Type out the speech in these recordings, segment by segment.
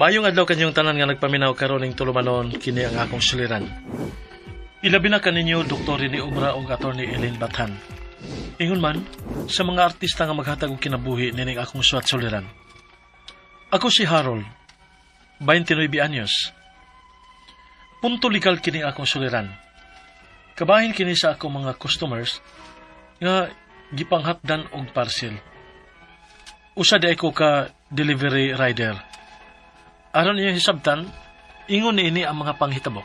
Maayong adlaw kanyong tanan nga nagpaminaw karon ning tulumanon kini ang akong suliran. Ilabi na kaninyo Dr. Rene Obra ug Attorney Elaine Bathan. Ingon man sa mga artista nga maghatag og kinabuhi nining akong suwat suliran. Ako si Harold, 29 anyos. Punto legal kini akong suliran. Kabahin kini sa akong mga customers nga gipanghatdan og parcel. Usa di ako ka delivery rider. Aron niya hisabtan, ingon ni ini ang mga panghitabo.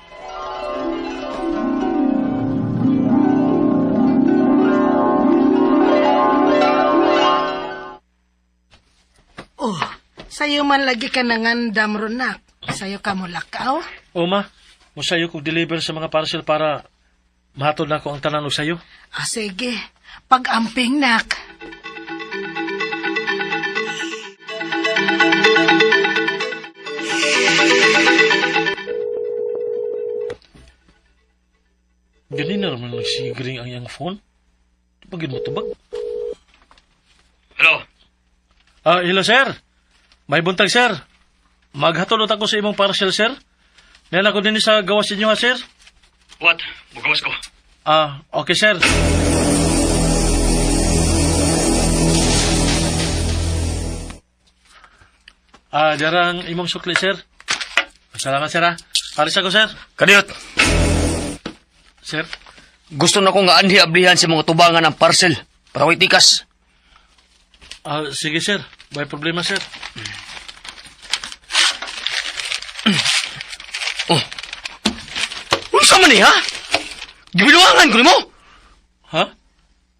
Oh, sayo man lagi ka nangandam runak. Sayo ka mo lakaw? O ma, musayo kong deliver sa mga parcel para mahatod na ko ang tanan og sayo. Sige, pag-amping nak. Ganina naman nagsigring ang iyang phone. Pagin mo tubag. Hello? Hello sir. May buntag sir. Maghatulot ako sa imong parcel sir. Nayan ako din sa gawas inyo ha sir. What? Magawas ko. Okay sir. Jarang imong sukli sir. Salamat sir ha. Paris ako sir. Kadiyot! Sir. Gusto na ko nga anhi-ablihan sa mga tubangan ng parcel para way tikas. Sige sir. May problema sir. Oh. Unsa man ni ha? Gibiluwangan ko nimo. Ha?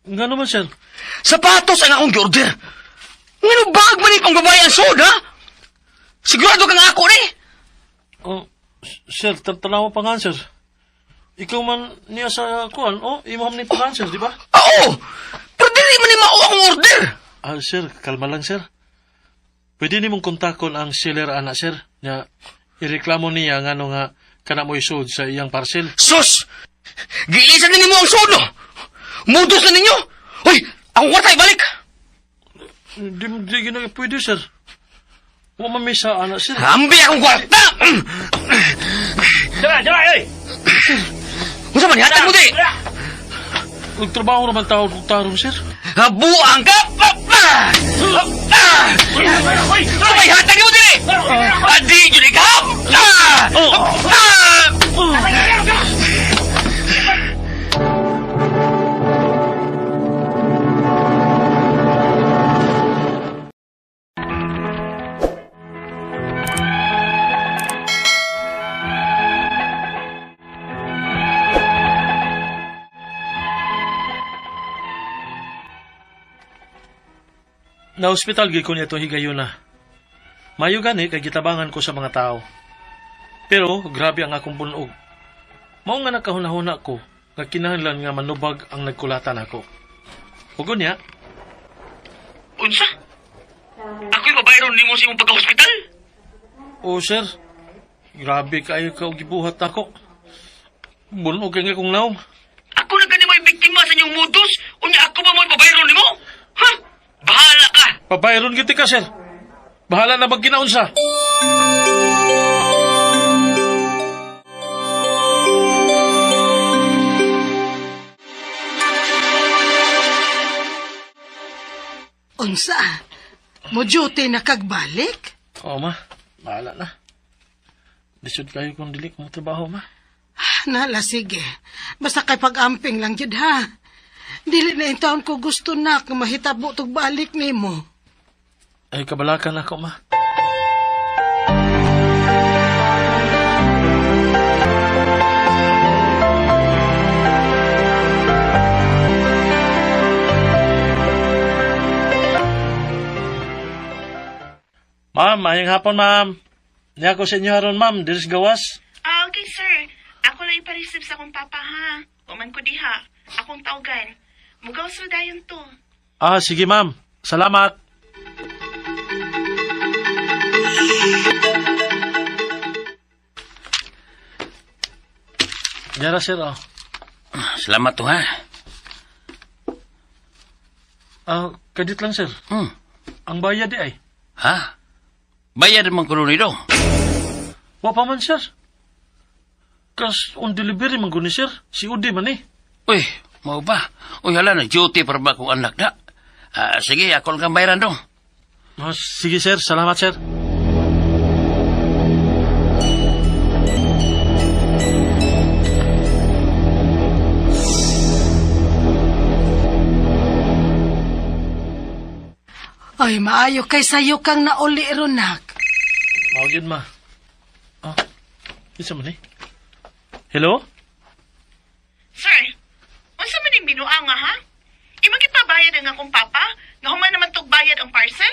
Nga naman sir. Sapatos ang akong gi-order. Ngano bag man ikong babayan soda? Sigurado ka nga ako ni. Sir, tanawa pa nga sir. Ikaw man niya sa kuan, imam ni pa nga sir, di ba? Oo! Pero dili man ni mao akong order. Sir, kalma lang sir. Pwede ni mong kontakon ang seller anak sir, na ireklamo niya nga nga kana mo isud sa iyang parcel. Sus! Giilisan na nimo ang sono! Mudos na ninyo! Hoy! Akong kwarta ibalik! Di gina pwede sir. Huwag mamisa anak sir. Ambi akong kwarta! Dala, oy! Kung sa manihatan mo di! Nagtrabaho naman tao kong tarong sir. Habuang ka! Hoy! May hatag mo di! Adi, yun ikaw! Na hospital gid ko niya itong higayon na. Mayo gani kay gitabangan ko sa mga tao. Pero grabe ang akong bunog. Mao nga nakahunahuna ko nga kinahanglan nga manubag ang nagkulatan ako. Ug unya, Unsa? Ako'y babayron nimo sa imong pagka-hospital? sir, grabe kaayo ka og gibuhat ako. Bunog kay nga kong naom. Ako na gani may biktima sa inyong modus? Unya ako ba mo'y babayron nimo? Ha? Bahala ka! Pabayron giti ka sir. Bahala na magkinaunsa. Unsa? Mo duty na kagbalik? Ma, bahala na. Lisod kayo kung dili ko trabaho ma. Nala, sige. Basta kay pag-amping lang yun, ha? Dili na yung taon ko gusto na nga mahitabo tog balik ni mo. Ay kabalakan ako ma. Ma'am, ayong hapon ma'am. Niya ko sa inyo haron ma'am, diris gawas. Okay, sir. Ako lang ipareceive sa akong papa, ha? Uman ko diha. Akong tawgan. Mugaw sa dayon to. Sige ma'am. Salamat. Yara sir, Salamat to, ha? Kadit lang sir. Ang bayad di ay. Ha? Bayad naman ko nito. Wa pa man, sir. Kas on delivery man guni, sir. Si Udi man eh. Uy, mau ba? Uy, hala na, duty para ba kong anak na? Sige, ako lang kang bayaran dong. Sige, sir. Salamat, sir. Ay, maayo kay sayo kang nauli ronak. Mawagin, ma. Isa man eh. Hello? Sir, unsa man yung binuang nga ha? Imagipabayad ang akong papa? Nga human naman tog bayad ang parcel?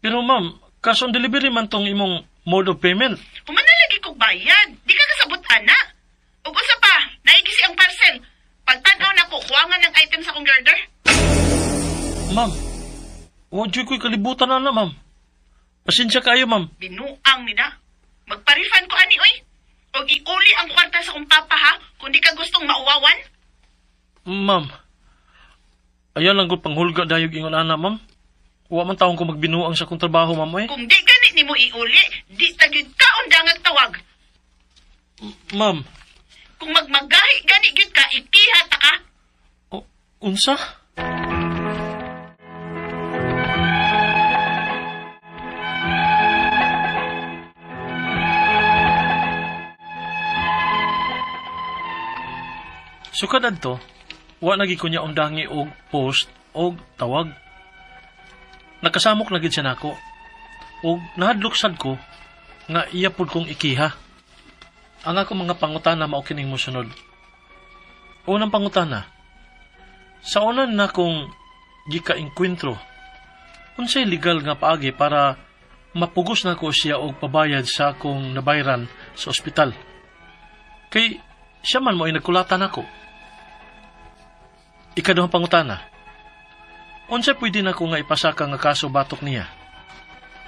Pero ma'am, cash on delivery man tong imong mode of payment. Human na lagi kog bayad. Di ka kasabot ana. Ug usa pa, naigisi ang parcel. Pagtanaw na ko, kuwangan ng item sa akong girder. Ma'am, wadyo ko'y kalibutan na, ma'am. Pasensya kayo, ma'am. Binuang nida. Magpa-refund ko ani oy. Og iuli ang kwarta sa akong papa ha, kung di ka gustong mauwawan. Ma'am, ayan lang ko panghulga dayog ingon ana, ma'am. Wa man taong ko magbinuang sa kong trabaho, ma'am, eh. Kung di ganit nimo iuli, di tagid ka undangag tawag. Ma'am, Kung magmagahi gani gyud ka, ipiha ta ka. unsa? Sukad adto, wa nagi ko niya undangi og post og tawag. Nakasamok na gid siya nako. Og nahadlok sad ko nga iya pud kong ikiha. Ang ako mga pangutana mao kining mosunod. Unang pangutana. Sa unan na kong gika-enkwentro, unsay legal nga paagi para mapugos na ko siya og pabayad sa akong nabayran sa ospital. Kay siya man mo ay nagkulatan ako. Ikaduhang pangutana. Unsa pwede na ko nga ipasaka nga kaso batok niya?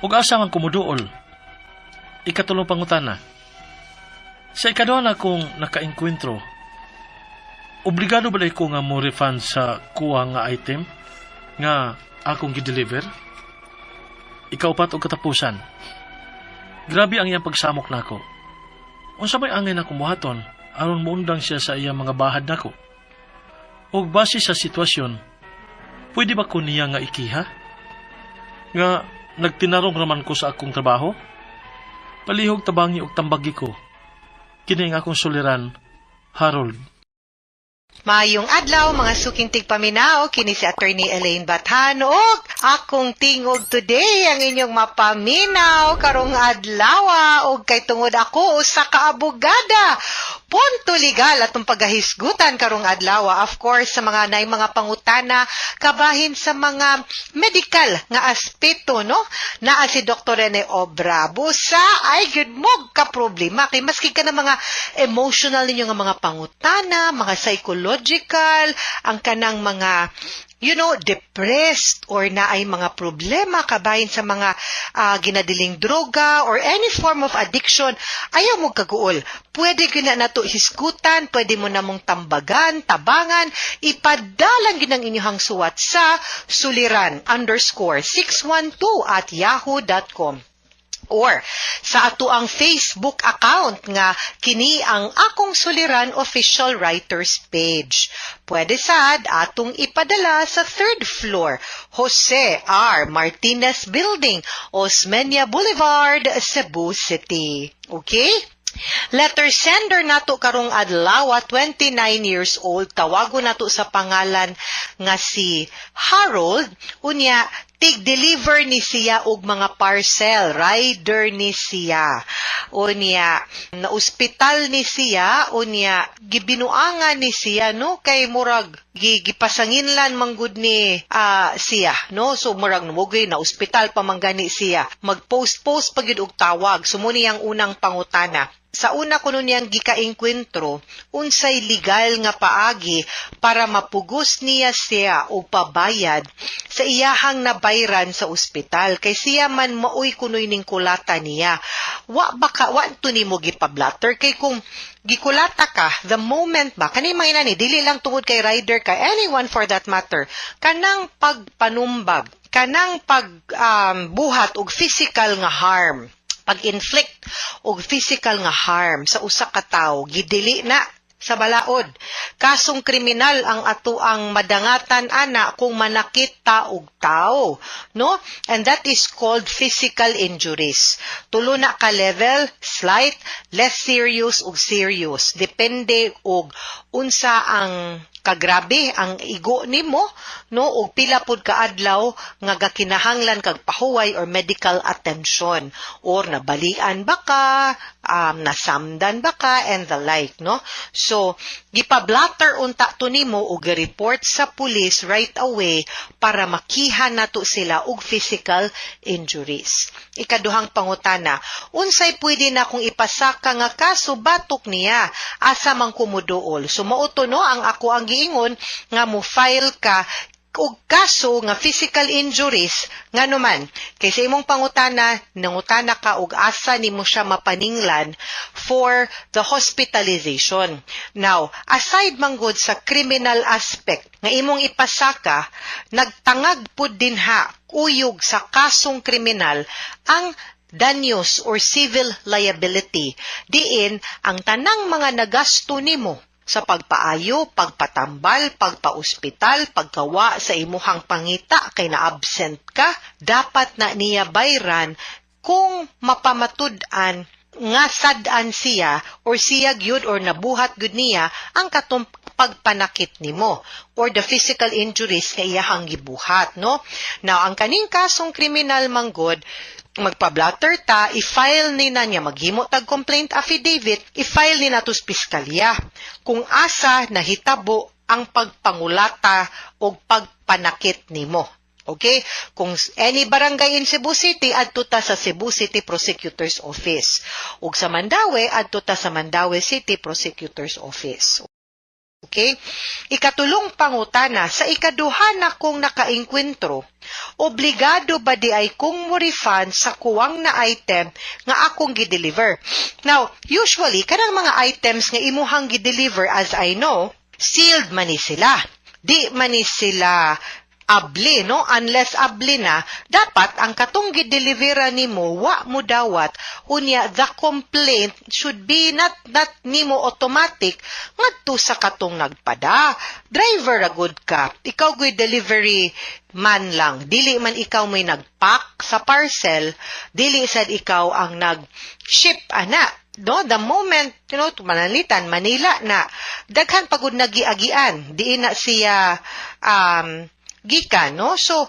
Ug asa man kumuduol? Ikatulong pangutana. Sa ikaduha na kong naka-enkwentro, obligado ba ko nga mo refund sa kuha nga item nga akong gideliver? Ikaupat og katapusan. Grabe ang iyang pagsamok nako. Unsa may angay na kumuhaton aron muundang siya sa iyang mga bahad nako? Og base sa sitwasyon, pwede ba ko niya nga ikiha? Nga nagtinarong raman ko sa akong trabaho? Palihog tabangi og tambagi ko. Kini nga akong suliran, Harold. Mayong adlaw mga suking tigpaminaw kini si Attorney Elaine Bathan og akong tingog today ang inyong mapaminaw karong adlaw og kay tungod ako usa ka abogada. Punto legal atong pagahisgutan karong adlaw, of course sa mga nay mga pangutana kabahin sa mga medical nga aspeto, no? Naa si Dr. Rene Obra. Busa ay gyud mo ka problema kay maski ka na mga emotional ninyo nga mga pangutana, mga psychological, ang kanang mga depressed or na ay mga problema kabahin sa mga ginadiling droga or any form of addiction, ayaw mo kaguol. Pwede ko na nato hisgutan, pwede mo namong tambagan, tabangan, ipadalang ginang inyong suwat sa suliran_612@yahoo.com. Or sa ato ang Facebook account nga kini ang Akong Suliran Official Writers page. Pwede sad atong ipadala sa 3rd floor, Jose R. Martinez Building, Osmeña Boulevard, Cebu City. Okay? Letter sender nato karong adlaw, 29 years old, tawago nato sa pangalan nga si Harold. Unya tig-deliver ni siya og mga parcel, rider ni siya. Unya na ospital ni siya, unya gibinuangan ni siya, no, kay murag gipasanginlan manggud ni siya, no. So murag namugay na ospital pa manggani siya. Mag-post pagid og tawag. Sumuni ang unang pangutana. Sa una kuno niyang gika-enkwentro, unsay legal nga paagi para mapugos niya siya o pabayad sa iyahang nabayran sa ospital. Kay siya man maoy kunoy ning kulata niya. Wa to nimo gipablatter kay kung gikulata ka, the moment ba, kanang mga inani, dili lang tungod kay rider ka, anyone for that matter, kanang pagpanumbag, kanang pagbuhat og physical nga harm pag-inflict og physical nga harm sa usa ka tawo gidili na sa balaod. Kasong kriminal ang ato ang madangatan ana kung manakit ta og tao, no? And that is called physical injuries. Tulo na ka level, slight, less serious ug serious. Depende og unsa ang kagrabe ang igo nimo, no, og pila pud ka adlaw nga gakinahanglan kag pahuway or medical attention, or nabalian ba ka, nasamdan ba ka, and the like, no. So gipablatter unta to nimo og report sa police right away para makiha nato sila og physical injuries. Ikaduhang pangutana, unsay pwede na kung ipasaka nga kaso batok niya asa man kumuduol? So mao to, no, ang ako ang giingon nga mo file ka og kaso nga physical injuries nga naman kay sa imong pangutana nangutana ka og asa nimo siya mapaninglan for the hospitalization. Now, aside man gud sa criminal aspect nga imong ipasaka, nagtangag pud dinha uyog sa kasong kriminal ang danyos or civil liability, diin ang tanang mga nagasto nimo sa pagpaayo, pagpatambal, pagpaospital, pagkawa sa imuhang pangita kay na-absent ka, dapat na niya bayran kung mapamatud-an nga sad-an siya or siya gyud or nabuhat gyud niya ang katong pagpanakit nimo or the physical injuries nga iyahang gibuhat, no? Now, ang kaning kasong kriminal manggod, magpa-blatter ta, i-file ni na niya, maghimo tag complaint affidavit, i-file ni na to sa piskalya kung asa nahitabo ang pagpangulata o pagpanakit nimo. Okay? Kung any barangay in Cebu City, adto ta sa Cebu City Prosecutor's Office. Ug sa Mandaue, adto ta sa Mandaue City Prosecutor's Office. Okay? Ikatulong pangutana, sa ikaduha na kong nakainkwentro, obligado ba di ay kung mo refund sa kuwang na item nga akong gideliver? Now, usually, kanang mga items nga imuhang gideliver, as I know, sealed man ni sila. Di man ni sila abli, no? Unless abli na, dapat ang katong gidelivera nimo wa mo dawat, unya the complaint should be not nimo automatic ngadto sa katong nagpada. Driver ra good ka, ikaw goy delivery man lang, dili man ikaw may nagpack sa parcel, dili sad ikaw ang nag-ship ana. No, the moment, manalitan, Manila na, daghan pagod nagiagian, di na siya gikan, no? So,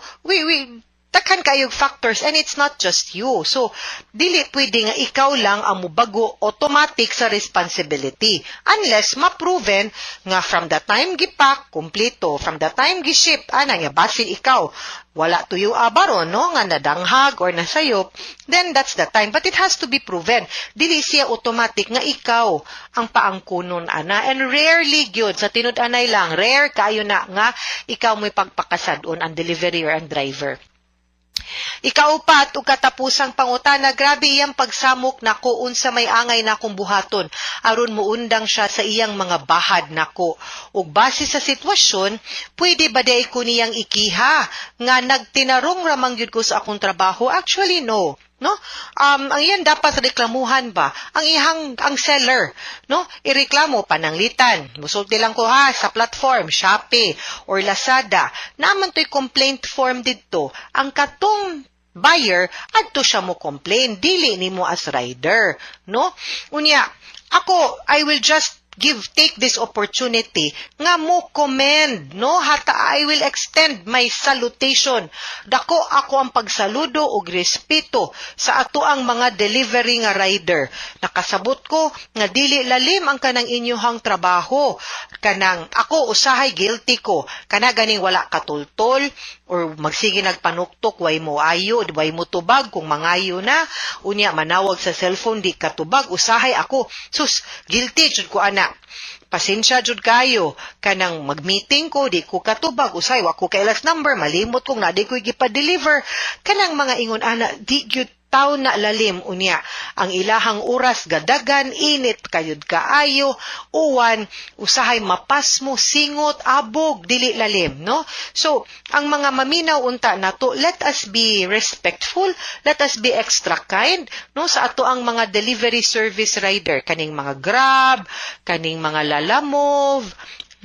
takhan kayong factors and it's not just you. So, dili pwede nga ikaw lang ang mubago automatic sa responsibility unless ma-proven nga from the time gipak, kompleto, from the time giship, nga basin ikaw, wala tuyo abaron, no? Nga nadanghag or nasayop, then that's the time. But it has to be proven. Dili siya automatic nga ikaw ang paangkunon, ana. And rarely gyud sa tinud-anay lang, rare kayo na nga ikaw mo'y pagpakasadon ang delivery or ang driver. Ikaupat, ug katapusang pangutana, grabe iyang pagsamok nako unsa may angay na akong buhaton aron muundang siya sa iyang mga bahad nako. Ug base sa sitwasyon, pwede ba day ko niyang ikiha nga nagtinarong ramang gyud ko sa akong trabaho? Actually, no. No? Ang iyan dapat reklamuhan ba? Ang seller, no? Ireklamo pananglitan. Musulti lang ko ha sa platform Shopee or Lazada. Naman to'y complaint form dito. Ang katong buyer adto siya mo complain, dili nimo as rider, no? Unya, ako I will just take this opportunity nga mo commend, no? Hata I will extend my salutation. Dako ako ang pagsaludo og respeto sa ato ang mga delivery nga rider. Nakasabot ko nga dili lalim ang kanang inyuhang trabaho. Kanang ako usahay guilty ko. Kana ganing wala katultol or magsige nagpanuktok, way mo ayo, way mo tubag kung mangayo na. Unya manawag sa cellphone di katubag, usahay ako. Sus, guilty jud ko ana. Pasensya jud kayo, kanang mag-meeting ko, di ko katubag, usay, wa ko kay last number, malimot kong na di ko gipa-deliver. Kanang mga ingon ana, di gyud taw na lalim unya. Ang ilahang oras gadagan, init kayod kaayo, uwan, usahay mapas mo, singot, abog, dili lalim, no? So, ang mga maminaw unta nato, let us be respectful, let us be extra kind, no? Sa ato ang mga delivery service rider, kaning mga Grab, kaning mga Lalamove,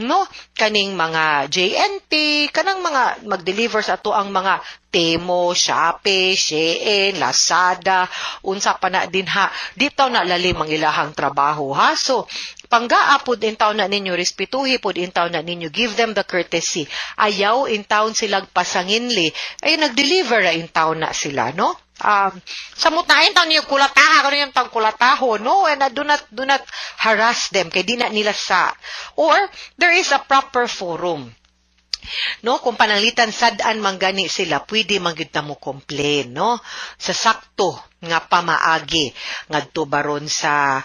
no, kaning mga JNT, kanang mga mag-deliver sa ato ang mga Temo, Shopee, Shein, Lazada, unsa pa na din ha. Dito na lalim ang ilahang trabaho ha. So, panggaapod in taon na ninyo, respetuhi pod in taon na ninyo, give them the courtesy. Ayaw in taon silang pasanginli, ay nag-deliver in taon na sila, no? Samutahin taon niyo kulataha, kano yung taon kulataho, no? And do not harass them, kay di na nila sa. Or, there is a proper forum. No, kung pananglitan sadaan manggani sila, pwede manggid na mo complain, no? Sa sakto nga pamaagi ngadto baron sa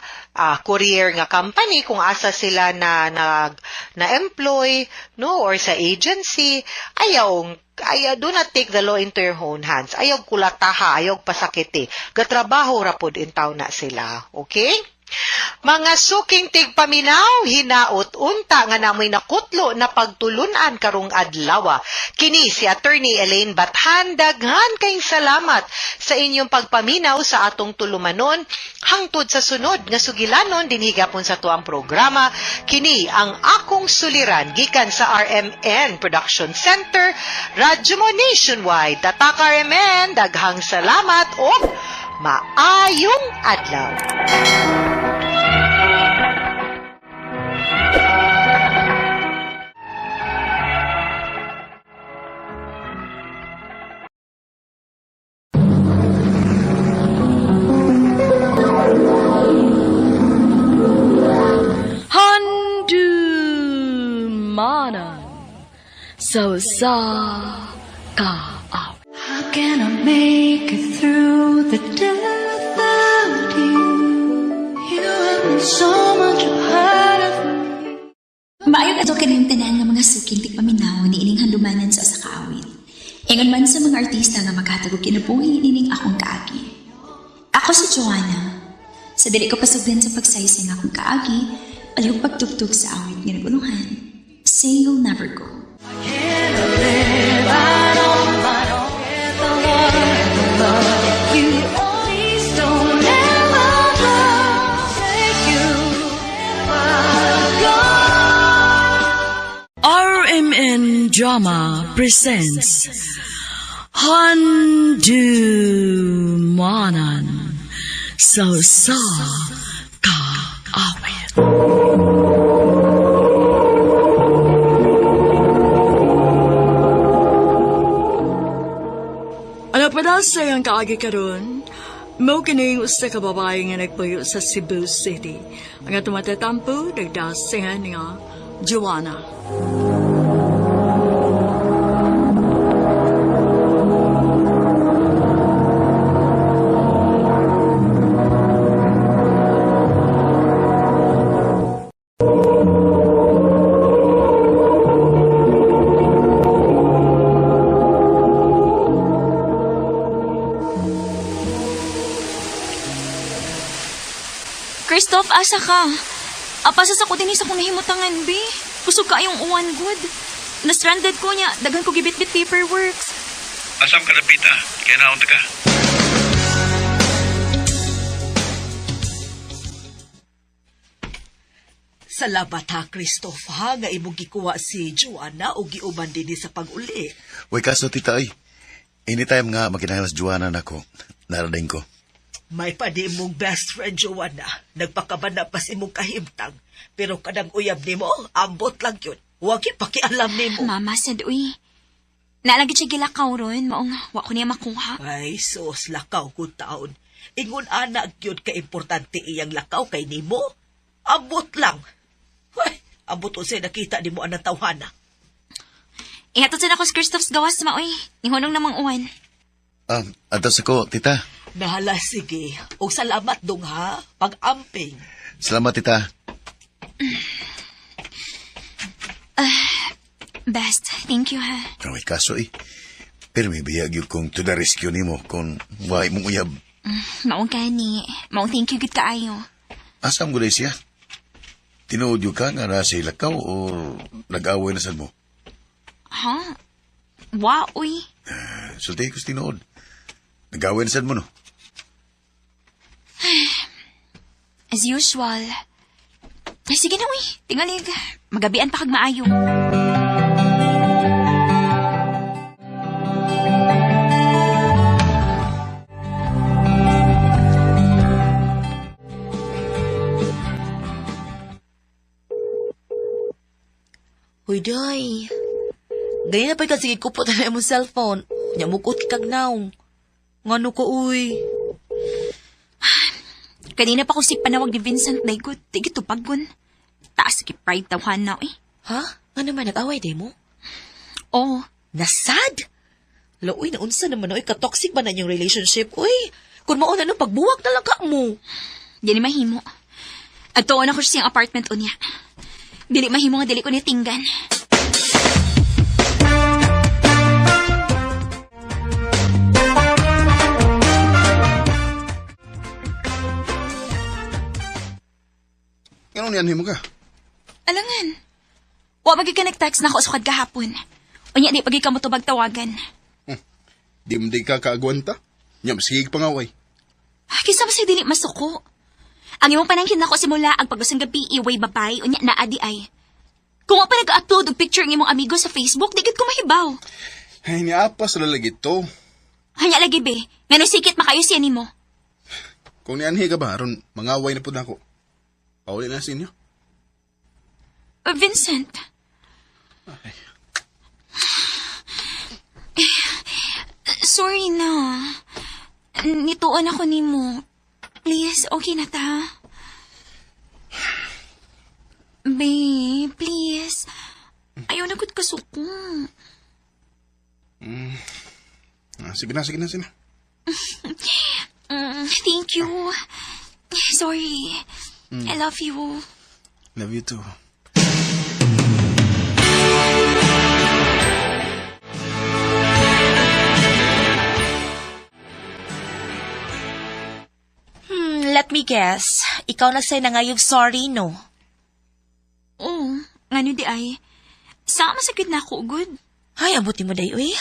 courier nga company kung asa sila na employ, no, or sa agency, ayaw do not take the law into your own hands. Ayaw kulataha, ayaw pasakiti. Gatrabaho ra pod in taw na sila, okay? Mga suking tigpaminaw, hinaot unta nga namoy nakutlo na pagtulunan karong adlaw. Kini si Attorney Elaine Bathan, daghan kayong salamat sa inyong pagpaminaw sa atong tulumanon. Hangtod sa sunod nga sugilanon dinhigapon sa tuang programa, kini ang akong suliran gikan sa RMN Production Center, Radyo mo Nationwide. Tatak RMN, daghang salamat o maayong adlaw. Handumanan so sa ka out. How can I make it through the day without you? You have been so much a part of me. Maayon ato kanayong tanan nga mga suking tigpaminaw ni ining handumanan sa usa ka awit. Ingon man sa mga artista nga maghatag og kinabuhi nining akong kaagi. Ako si Joanna. Sa dili ko pasugdan sa pagsaysay nga akong kaagi, palihog pagtugtog sa awit nga naguluhan. Say You'll Never Go. RMN Drama presents Handumanan so sa ka awit. Ano pa daw sayang kaagi karon? Mo kining usa ka babae nga nagpuyo sa Cebu City. Ang atong matatampo nagdasingan nga Joanna. Christoph, asa ka? Apasa sa ko din sa kong nahimutangan, be. Pusog ka yung uwan good. Na-stranded ko niya, dagan ko gibit-bit paperworks. Asam ka napita, kaya naon ka. Salamat ha, Christoph ha, nga imong gikuha si Joanna o giuban din sa pag-uli. Uy, kaso tita ay, anytime nga makinahanglan sa Joanna nako, narating ko. May pa di mong best friend, Joanna. Nagpakabana pa si mong kahimtang. Pero kadang uyab ni mo, ambot lang yun. Huwag pakialam ni mo. Mama, sad uy. Nalagi siya gilakaw ron, maong wako niya makuha. Ay, sos, lakaw ko taon. Ingon anak yun ka-importante iyang lakaw kay ni mo. Ambot lang. Ay, ambot o siya nakita ni mo anang tawhana. Ihatod sa nakos Christoph's gawas, maoy. Nihunong namang uwan. Atas ako, tita. Nahala, sige. O salamat dong ha, pag-amping. Salamat, tita. Best, thank you ha. Uy, kaso pero may biyag yung kung to the rescue ni mo kung why mong uyab. Maong kani. Maong thank you good kaayo. Asam gulay siya? Tinuod yung ka nga na sa ilakaw o nag-away na sad mo? Ha? Wa, uy. Sulti ko sa tinuod. Nag-away na sad mo, no? As usual. Ay, sige na, uy. Tingalig. Magabian pa kag maayo. Uy, day. Ganyan na pa'y kasi kupot na mo cellphone. Nyamukot kag naong. Ngano ko, uy. Kanina pa ko si panawag ni Vincent Daygood. Tigit tupagon. Taas ki pride tawhan na, eh. Ha? Nga naman, nag-away, day mo? Oo. Nasad? Uy, naunsa naman, uy. Katoxic ba na yung relationship? Uy, kung mauna nung pagbuwag na lang ka mo. Dili mahimo. Agtuon ako siyang apartment unya. Dili mahimo nga dili ko niya tinggan. Ano niyan mo ka? Alangan. Wa magi ka nag-text na ako sukad kahapon. Unya di pagi ka mo tubag tawagan. Di mo di ka kaagwanta? Nyam, sige pangaway. Kisa ba siya dili masuko? Ang imong panangkin ako simula ang pagusang gabi iway babay unya na adi ay. Kung pa nag-upload og picture ng imong amigo sa Facebook, di gid ko mahibaw. Ay, niapa sa lalagit to. Hanya lagi be, ngano sikit makayo siya nimo. Kung nianhi ka ba, aron mangaway na po na ako. Pauli na sa inyo. Vincent. Sorry na. Nituon ako nimo. Please, okay na ta. Babe, please. Ayaw na gud kasuko. Sige na, sige na, sige na. Thank you. Sorry. I love you. Love you too. Let me guess. Ikaw nagsay na nga yung sorry, no? Oo, ngano di ay. Sama sakit na ako, good. Ay, abuti mo day, uy.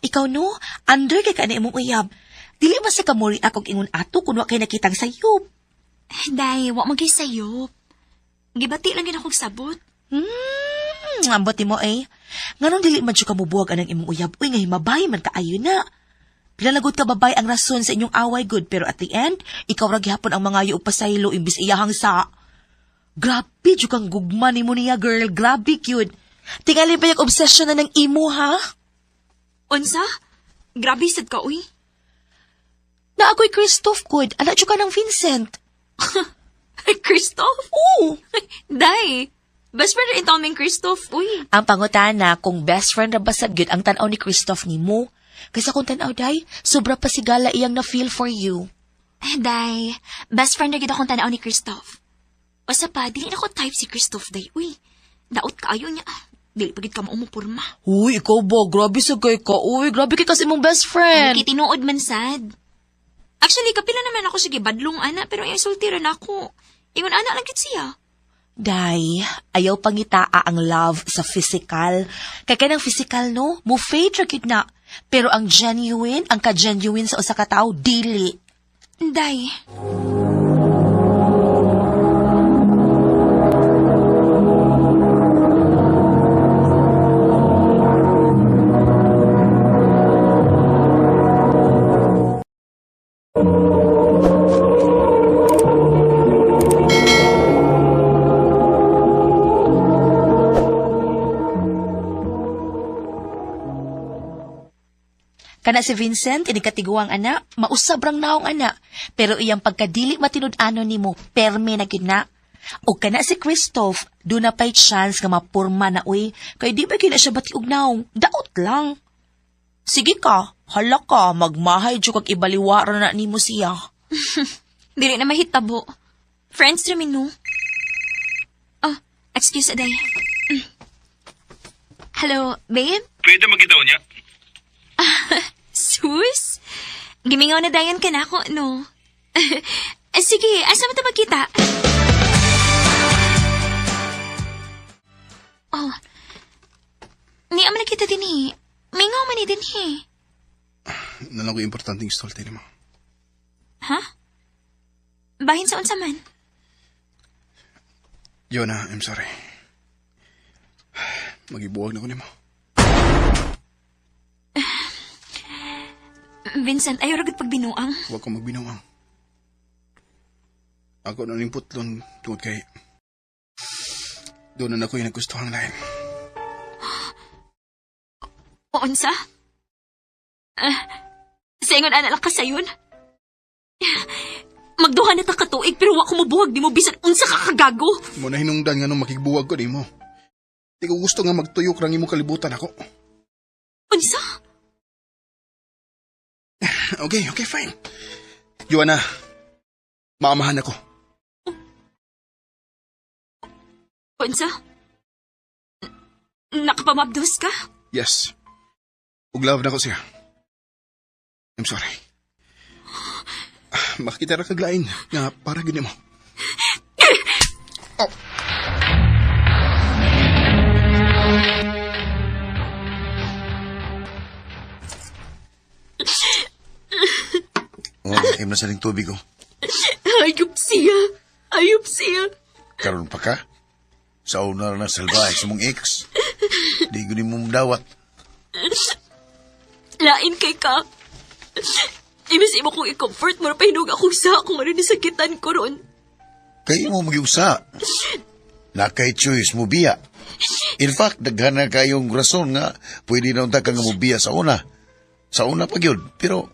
Ikaw, no? Under kay ka na imong uyab. Dili man sa kamuri akong ingon ato kung wa kay nakitang sayop. Day, wa magay sayop. Gibati lang gid akong sabot. Abuti mo, eh. Nganong dili man siya kamubuwag anang imong uyab. Uy, nga himabay man kaayo na. Pinalagot ka babay ang rason sa inyong away, good. Pero at the end, ikaw ra gihapon ang mga yu pasaylo imbis iyahang sa... Grabe, dyo kang gugma ni mo niya, girl. Grabe, cute. Tingali pa yung obsession na ng imo, ha? Unsa? Grabe sad ka, uy. Na ako'y Christoph, good. Anak dyo ka ng Vincent. Christoph? Oo. Day, best friend rin taming Christoph, uy. Ang pangutana, kung best friend ra ba sad, good, ang tanaw ni Christoph ni mo. Kaysa kung tanaw, day, sobra pa sigala iyang na-feel for you. Day, best friend na gid akong tanaw ni Christoph. Basta pa, dili na ko type si Christoph, day, uy. Daot ka ayo niya. Dili pagid ka maumupurma. Uy, ikaw ba? Grabe sa kay ka. Uy, grabe kay kasi mong best friend. Kitinood man sad. Actually, kapila naman ako sige badlong ana, pero yung sultira na ako. Ingon ana lang gid siya. Day, ayaw pangitaa ang love sa physical. Kaya kanang physical, no? Mo fade ra gid na. Pero ang genuine, ang ka-genuine sa usa ka tawo, dili. Day. Kana si Vincent, inikatiguang ana, mausabrang naong ana. Pero iyang pagkadili matinud-ano nimo, perme na gid na. O kana si Christoph, do na pa'y chance nga mapurma na uy, kay di ba gina siya batiog naong, daot lang. Sige ka, hala ka, magmahay dyo kag ibaliwara na nimo siya. Dili na mahitabo. Friends rin no? Oh, excuse aday. Hello, babe? Pwede magitaw niya? Sus? Gimingaw na dayon ka na ako, no? Sige, asa mo ito magkita? Oh, ni aman nakita din eh. Mingaw man din eh. Nalang ko importanteng istolte ni mo. Ha? Bahin sa unsa man? Yona, I'm sorry. Magibuwag na ko ni mo. Vincent, ayaw ragad pagbinuang. Huwag kang magbinawang. Ako na nimputlon tungod kay... Doon na ako yung naggustuhang lain. O unsa? Sa ingon anak ka sayon? Magduha na ta katuig pero wa ko mabuhag di mo bisan unsa ka kagago. Mo na hinungdan nga nung makigbuwag ko di mo. Di ko gusto nga magtuyok rang imong kalibutan ako. Unsa? Okay, fine. Joanna, maamahan ako. Unsa? Nakapamabdos ka? Yes. Ug love na ko siya. I'm sorry. Makita ra kaglain nga para gini mo. Oh. Oh, ikim na sa ning tubig ko. Ayup siya. Karon pa ka? Sa una na salbahe sa mong ex. Di ko ni mong dawat. Lain kay ka. Imis imo kong i-comfort mo na pahinog akong sa kung ano nisakitan ko ron. Kayo mo magiusa. Nakay choice mo biya. In fact, daghan na kayong rason nga pwede na unta ka nga mo biya sa una. Sa una pa gyud. Pero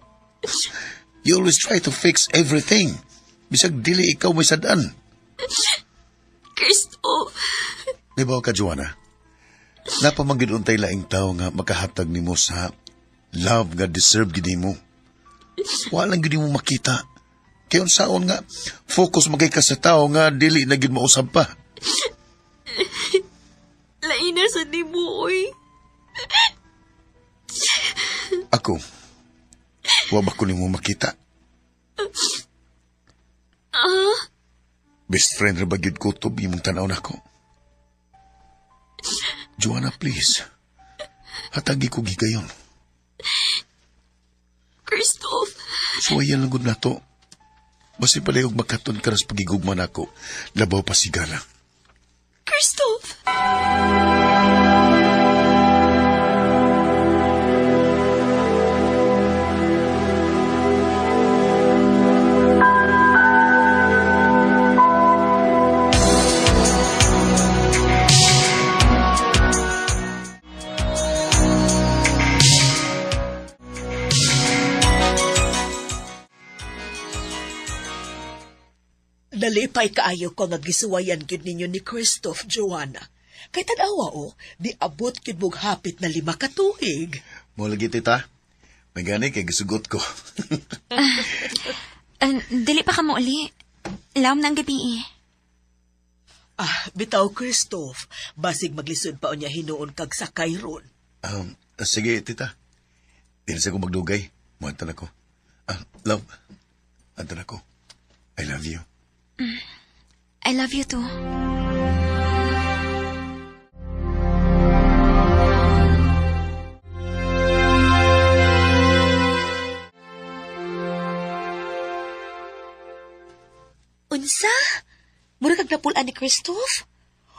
you always try to fix everything. Bisag dili ikaw may sadaan. Kristo. Di ba ka, Joanna? Napamagid untay laing tao nga makahatag nimo sa love nga deserve gid mo. Walang gid mo makita. Kaya unsaon nga focus magay ka sa tao nga dili na gid mausab pa. Lain na sa di mo, oy. Ako, wa ba ko nimo makita? Best friend ra ba gyud ko to imong tanaw nako? Joanna, please. Hatagi ko gigayon. Christoph. Suwayan lang gud nato. Basi palayog makaton karas pagigugma nako. Labaw pa sigala. Christoph. Nalipay kaayo ko nga gisuwayan gyud ninyo ni Christoph, Joanna. Kay tanawa di abot gyud mog hapit na 5 ka tuig. Mo lagi tita. May gani kay gisugot ko. Dili pa ka mo uli. Lawom na ang gabi eh. Bitaw Christoph, basig maglisod pa unya hinuon kag sakay ron. Sige tita. Dili sa ko magdugay. Muantan ako. Love. Antan ako. I love you. I love you too. Unsa? Mura kag napulaan ni Christoph?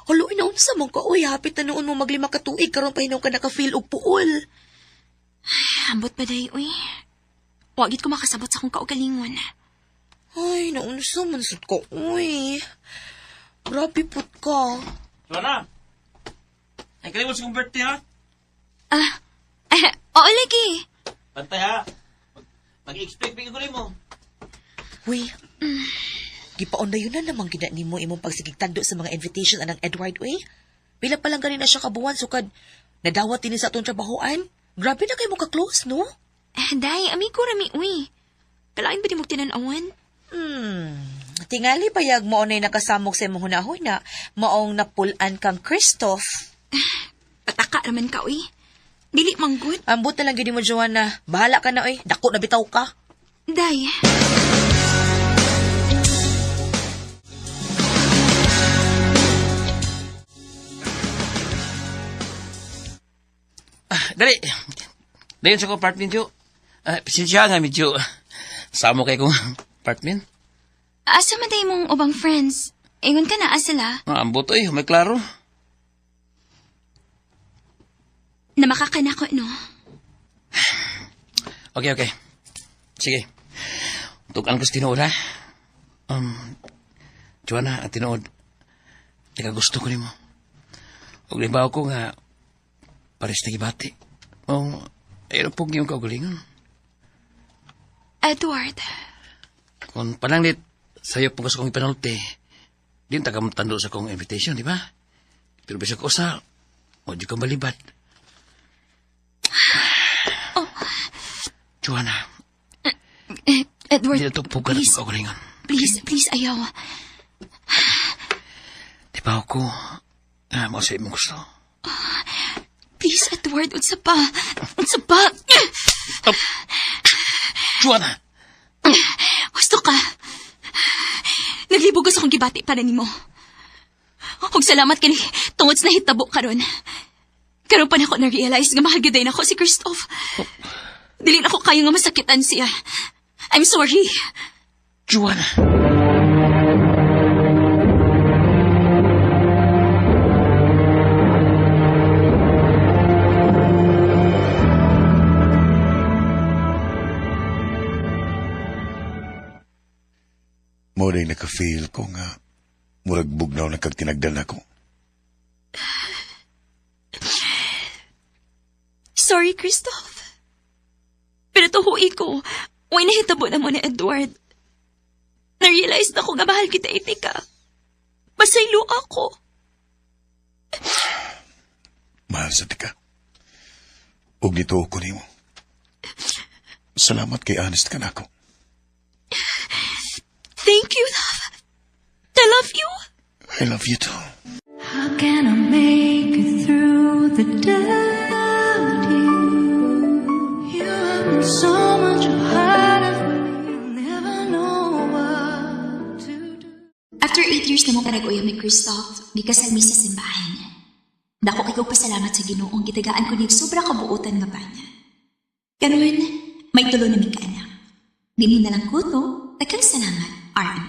Huluin na unsa mong ka, uy, hapit na noon mo mag 5 ka tuig, karon pa hinaw ka naka-feel og puol. Ambot pa day, uy. Wagit ko makasabot sa akong kaugalingon. Ay, naunsa man sad ko, uy. Grabe put ka. Joanna! Ay, kalimot sa kong birthday, ha? Oo, lagi. Pantay, ha? Mag-expect bigay ko rin mo. Uy, gipaon na yun na namang gina ni mo imong pagsigigtando sa mga invitation anang Edward, uy. Pila pa lang ganina siya kabuwan, sukad nadawat din sa atong trabahoan. Grabe na kayo mo ka-close, no? Day, amigo rami, uy. Kalain ba di mo tinanawan? Tingali payag mo onay nakasamok sa imong hunahon na maong napulan kang Christoph. Pataka naman ka, uy. Dili manggod. Ambot na lang gini mo, Joanna. Bahala ka na, uy. Dako na bitaw ka. Day. Dali. Dayon sa ko apartment, Jo. Pasensya nga, medyo samo kay kong apartment. Asa man day mong ubang friends? Ingon ka na, sila. Ambot ay, may klaro. Namakaka na ko, no? Okay. Sige. Tukan ko sa tinuod, ha? Joanna, at tinuod. Teka, gusto ko ni mo. Huwag limbaw ko nga pares na gibati. Ayun po yung kaugalingan. Edward. Kung pananglit, sa'yo po kasi kong ipanulti, di yung tagamtando sa kong invitation, di ba? Pero bisa ko sa, o di kang balibad. Oh. Joanna. Edward, Hindi na ito po ganang please. kaugalingan. Please, ayaw. Di ba ako, mga sa'yo mong gusto. Please, Edward, unsa pa? Joanna! Gusto ka. Naglibog akong gibati para nimo. Huwag salamat kani tungod sa nahitabo karon. Karon pa na ako na-realize nga mahal gyud na ako si Christoph. Dili na ako kayo nga masakitan siya. I'm sorry. Joanna! Mo rin naka-feel ko nga murag bugnaw na kagtinagdan ako. Sorry, Christoph. Pero tuhui ko, way nahitabo na mo na Edward. Na-realize na ko nga mahal kita itika. Masaylo ako. Mahal sa tika. Ug nito ko nimo. Salamat kay honest ka na ako. Thank you, love. I love you. I love you too. How can I make it through the day without you? You have so much heart of me, you'll never know what to do. After 8 years na mo ka nag-uyam ni Christoph, because mi sa simbahan. Dako ikaw pasalamat sa Ginoong gitagaan ko ni sobra kabuutan nga ba niya. Karon, may tulo na mi ka anak. Di mo na lang kuto, tagang salamat, R.M.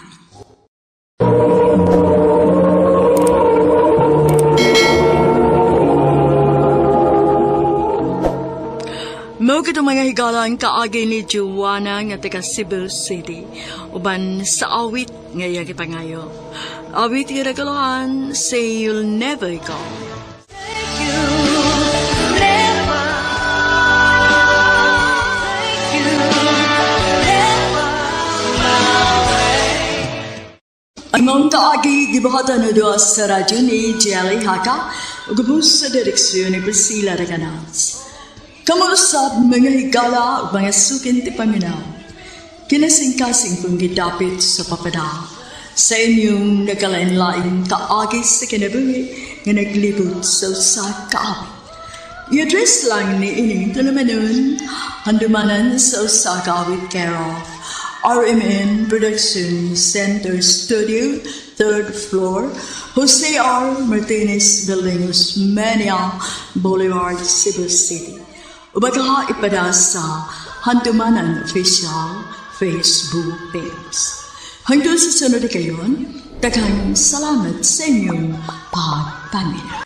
Mao kita mga higalan kaagi ni Joanna nga taga Cebu City. Uban sa awit nga iya gipangayo. Awit nga nagalohan, say you'll never go. Ang kaagi gibahata na doa sa radyo ni Jelly Haka ugubos sa direksyon ni Priscilla Reganats. Kamuusap mga higala ug mga sukin ti paminaw. Kinasing-kasing kong gidapit sa papadaw sa inyong nagalain-laing kaagi sa kinabuhi nga naglibot sa usa kaawit. I-address lang ni ining tulamanon handumanan sa usa kaawit Carol. RMN Production Center Studio, 3rd floor, Jose R. Martinez Building, Osmeña Boulevard, Cebu City. Ubagaha ipada sa Handumanan Official Facebook page. Hanggang sa sunod kayon, daghang salamat sa inyong pagpamilya.